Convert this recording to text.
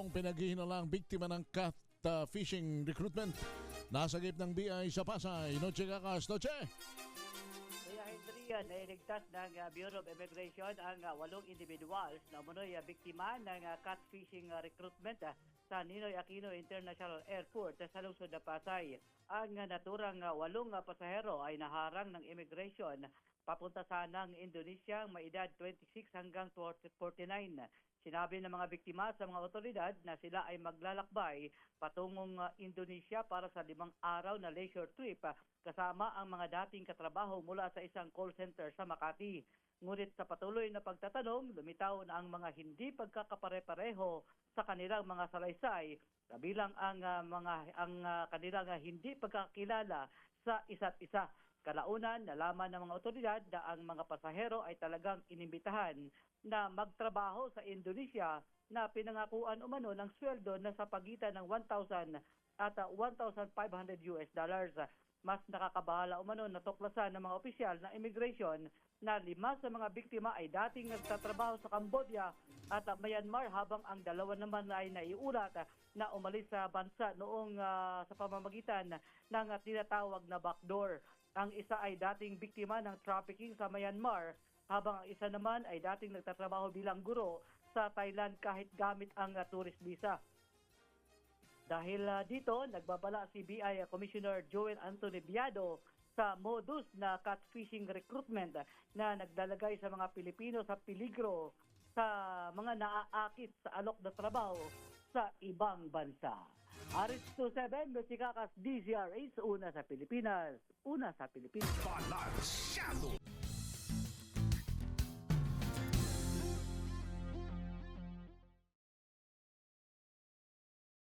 tatlong pinaghihinalang biktima ng fishing recruitment. Nasagip ng BI sa Pasay. Noche Kakas, Noche! Kaya Hendrian ay iligtas ng Bureau of Immigration ang 8 individuals na umunoy biktima ng catfishing recruitment sa Ninoy Aquino International Airport sa lungsod ng Pasay. Ang naturang 8 pasahero ay naharang ng immigration papunta sana ng Indonesia, may edad 26 hanggang 49. Sinabi ng mga biktima sa mga otoridad na sila ay maglalakbay patungong Indonesia para sa 5 araw na leisure trip kasama ang mga dating katrabaho mula sa isang call center sa Makati. Ngunit sa patuloy na pagtatanong, lumitaw na ang mga hindi pagkakapare-pareho sa kanilang mga salaysay, kabilang ang kanilang hindi pagkakilala sa isa't isa. Kalaunan, nalaman ng mga otoridad na ang mga pasahero ay talagang inimbitahan na magtrabaho sa Indonesia na pinangakuan umano ng sweldo na sa pagitan ng 1,000 at 1,500 US dollars. Mas nakakabahala umano na tuklasan ng mga opisyal ng immigration na 5 sa mga biktima ay dating nagtatrabaho sa Cambodia at Myanmar, habang ang 2 naman ay naiulat na umalis sa bansa noong sa pamamagitan ng tinatawag na backdoor. Ang isa ay dating biktima ng trafficking sa Myanmar, habang ang isa naman ay dating nagtatrabaho bilang guro sa Thailand kahit gamit ang tourist visa. Dahil dito, nagbabala si BI Commissioner Joel Anthony Biado sa modus na catfishing recruitment na naglalagay sa mga Pilipino sa peligro sa mga naaakit sa alok na trabaho sa ibang bansa. Aris 27, Mesikakas, DZRH, una sa Pilipinas. Una sa Pilipinas. Balansyado!